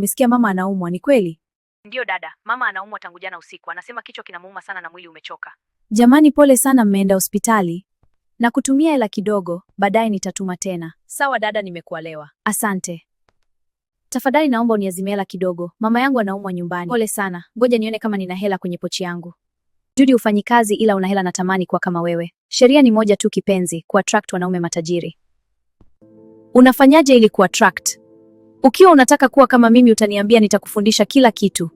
Umesikia mama anaumwa, ni kweli? Ndiyo dada, mama anaumwa tangu jana usiku. Anasema kichwa kinamuuma sana na mwili umechoka. Jamani, pole sana, mmeenda hospitali. Na kutumia hela kidogo, baadaye nitatuma tena. Sawa dada, nimekuelewa. Asante. Tafadhali naomba uniazime hela kidogo. Mama yangu anaumwa nyumbani. Pole sana. Ngoja nione kama nina hela kwenye pochi yangu. Judy, ufanyi kazi ila una hela, natamani kuwa kama wewe. Sheria ni moja tu kipenzi, kuattract wanaume matajiri. Unafanyaje ili kuattract? Ukiwa unataka kuwa kama mimi utaniambia, nitakufundisha kila kitu.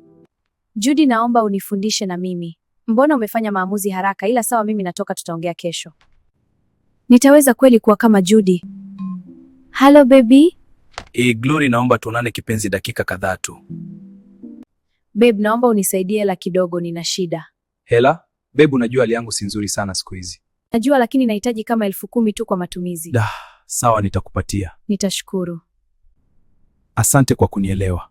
Judy, naomba unifundishe na mimi. Mbona umefanya maamuzi haraka? Ila sawa, mimi natoka, tutaongea kesho. Nitaweza kweli kuwa kama Judy? Hello baby. Glory, naomba tuonane kipenzi dakika kadhaa tu. Babe, naomba unisaidie hela kidogo, nina shida. Hela? Babe, unajua hali yangu si nzuri sana siku hizi. Najua, lakini nahitaji kama 10,000 tu kwa matumizi. Sawa, nitakupatia. Nitashukuru. Asante kwa kunielewa.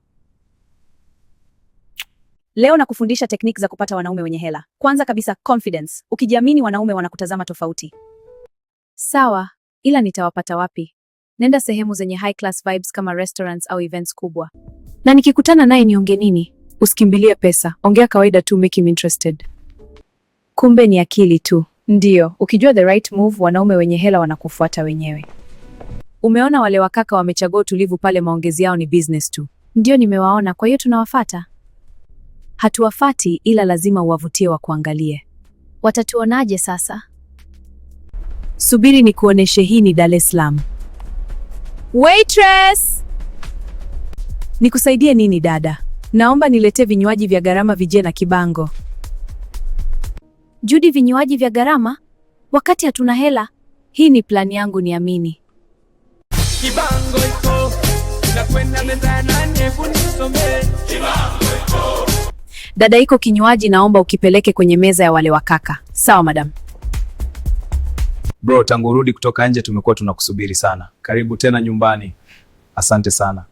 Leo nakufundisha tekniki za kupata wanaume wenye hela. Kwanza kabisa, confidence. Ukijiamini, wanaume wanakutazama tofauti. Sawa, ila nitawapata wapi? Nenda sehemu zenye high class vibes kama restaurants au events kubwa. Na nikikutana naye niongee nini? Usikimbilie pesa, ongea kawaida tu, make him interested. Kumbe ni akili tu. Ndiyo, ukijua the right move, wanaume wenye hela wanakufuata wenyewe. Umeona wale wakaka wamechagua utulivu pale, maongezi yao ni business tu. Ndio, nimewaona, kwa hiyo tunawafata. Hatuwafati, ila lazima uwavutie wa kuangalie. Watatuonaje sasa? Subiri ni kuoneshe, hii ni Dar es Salaam. Waitress! Nikusaidie nini dada? Naomba niletee vinywaji vya gharama vije na kibango. Judy, vinywaji vya gharama? Wakati hatuna hela? Hii ni plani yangu, niamini. Kibango iko na kwenda meza nani, hebu nisome. Kibango iko. Dada, iko kinywaji, naomba ukipeleke kwenye meza ya wale wakaka. Sawa madam. Bro, tangu urudi kutoka nje tumekuwa tunakusubiri sana. Karibu tena nyumbani. Asante sana.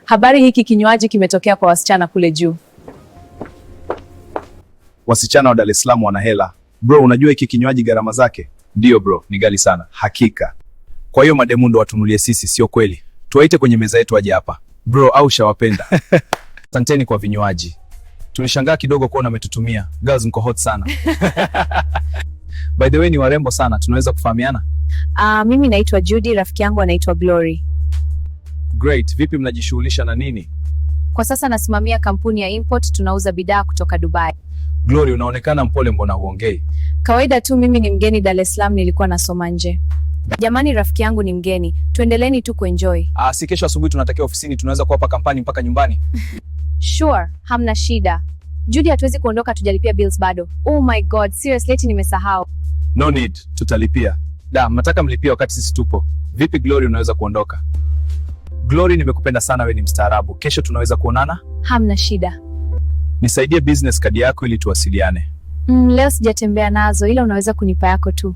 Habari, hiki kinywaji kimetokea kwa wasichana kule juu. Wasichana wa Dar es Salaam wana hela. Bro, unajua hiki kinywaji gharama zake? Ndio bro, ni ghali sana. Hakika. Kwa hiyo mademu ndo watunulie sisi, sio kweli? Tuwaite kwenye meza yetu aje hapa. Bro, au shawapenda. Asanteni kwa vinywaji. Tulishangaa kidogo kuona umetutumia. Girls mko hot sana. By the way, ni warembo sana. Tunaweza kufahamiana? Mimi naitwa Judy, rafiki yangu anaitwa Glory. Great. Vipi, mnajishughulisha na nini? Kwa sasa nasimamia kampuni ya import, tunauza bidhaa kutoka Dubai. Glory, unaonekana mpole, mbona huongei? Kawaida tu, mimi ni mgeni Dar es Salaam, nilikuwa nasoma nje. Jamani, rafiki yangu ni mgeni. Tuendeleni tu kuenjoy. Si kesho asubuhi tunatakiwa ofisini, tunaweza kuwapa kampani mpaka nyumbani. Sure, hamna shida. Judy, hatuwezi kuondoka tujalipia bills bado. Oh my god, seriously, eti nimesahau. No need, tutalipia. Mnataka mlipia wakati sisi tupo. Vipi Glory, unaweza kuondoka? Glory, nimekupenda sana, we ni mstaarabu. Kesho tunaweza kuonana? Hamna shida. Nisaidie business card yako ili tuwasiliane. Leo sijatembea nazo, ila unaweza kunipa yako tu.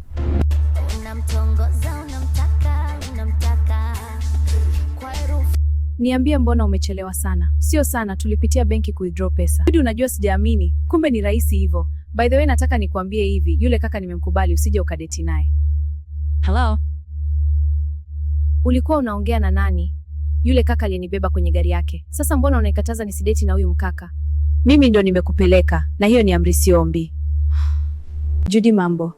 Niambie, mbona umechelewa sana? Sio sana, tulipitia benki withdraw pesa. Unajua sijaamini, kumbe ni rahisi hivyo. By the way, nataka nikuambie hivi, yule kaka nimemkubali, usije ukadeti naye. Hello? Ulikuwa unaongea na nani? Yule kaka aliyenibeba kwenye gari yake. Sasa mbona unaikataza nisideti na huyu mkaka? Mimi ndo nimekupeleka, na hiyo ni amri, sio ombi. Judy, mambo?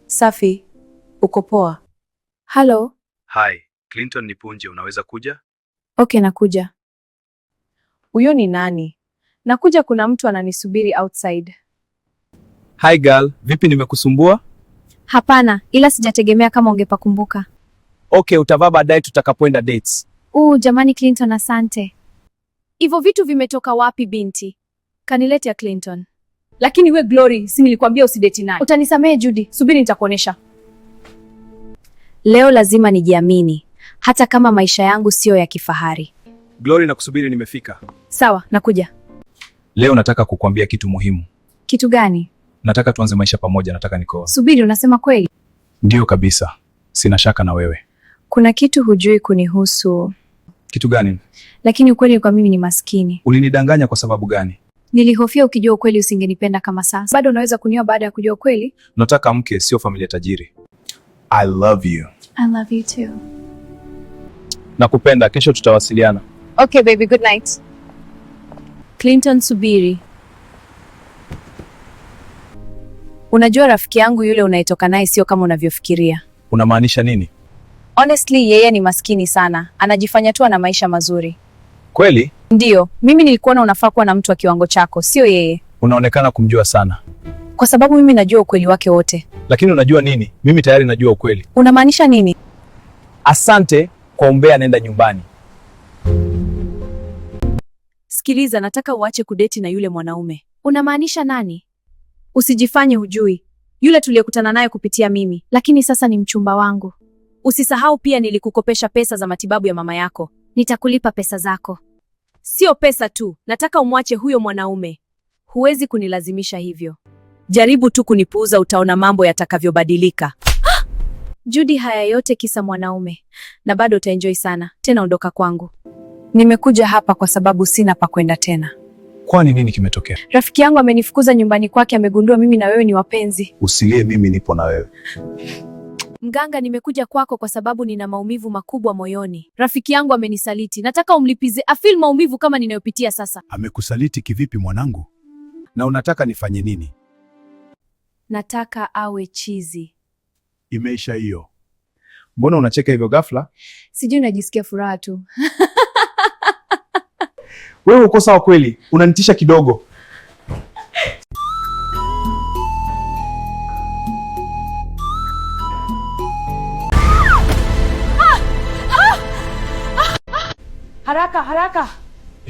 Safi. Uko poa? Hello? Hi, Clinton nipunje, unaweza kuja? Okay, nakuja. Huyo ni nani? Nakuja, kuna mtu ananisubiri outside. Hi girl, vipi, nimekusumbua? Hapana, ila sijategemea kama ungepakumbuka. Okay, utavaa baadaye tutakapoenda dates. Jamani Clinton, asante. Hivyo vitu vimetoka wapi binti? Kanilete ya Clinton. Lakini we Glory, si nilikwambia usideti naye. Utanisamehe Judy, subiri nitakuonesha. Leo lazima nijiamini, hata kama maisha yangu sio ya kifahari. Glory, nakusubiri, nimefika. Sawa, nakuja. Leo nataka kukuambia kitu muhimu. Kitu gani? Nataka tuanze maisha pamoja, nataka nikoa. Subiri, unasema kweli? Ndio kabisa. Sina shaka na wewe. Kuna kitu hujui kunihusu. Kitu gani? Lakini ukweli kwa mimi ni maskini. Ulinidanganya kwa sababu gani? Nilihofia ukijua ukweli usingenipenda kama sasa. Bado unaweza kunioa baada ya kujua ukweli? Nataka mke, sio familia tajiri. I love you. I love you too. Nakupenda, kesho tutawasiliana. Okay baby, good night. Clinton, subiri. Unajua rafiki yangu yule unayetoka naye sio kama unavyofikiria. Unamaanisha nini? Honestly, yeye ni maskini sana. Anajifanya tu ana maisha mazuri. Kweli? Ndiyo, mimi nilikuona unafaa kuwa na mtu wa kiwango chako, sio yeye. Unaonekana kumjua sana. Kwa sababu mimi najua ukweli wake wote. Lakini unajua nini? Mimi tayari najua ukweli. Unamaanisha nini? Asante kwa umbea, nenda nyumbani. Sikiliza, nataka uache kudeti na yule mwanaume. Unamaanisha nani? Usijifanye hujui. Yule tuliyekutana naye kupitia mimi, lakini sasa ni mchumba wangu. Usisahau pia nilikukopesha pesa za matibabu ya mama yako. Nitakulipa pesa zako. Sio pesa tu, nataka umwache huyo mwanaume. Huwezi kunilazimisha hivyo. Jaribu tu kunipuuza, utaona mambo yatakavyobadilika. Judy, haya yote kisa mwanaume. Na bado utaenjoy sana. Tena ondoka kwangu. Nimekuja hapa kwa sababu sina pa kwenda tena. Kwani nini kimetokea? Rafiki yangu amenifukuza nyumbani kwake, amegundua mimi na wewe ni wapenzi. Usilie, mimi nipo na wewe. Mganga, nimekuja kwako kwa sababu nina maumivu makubwa moyoni. Rafiki yangu amenisaliti. Nataka umlipize afil maumivu kama ninayopitia sasa. Amekusaliti kivipi mwanangu? Na unataka nifanye nini? Nataka awe chizi. Imeisha hiyo. Mbona unacheka hivyo ghafla? Sijui, najisikia furaha tu. Wewe uko sawa kweli? Unanitisha kidogo. Haraka, haraka.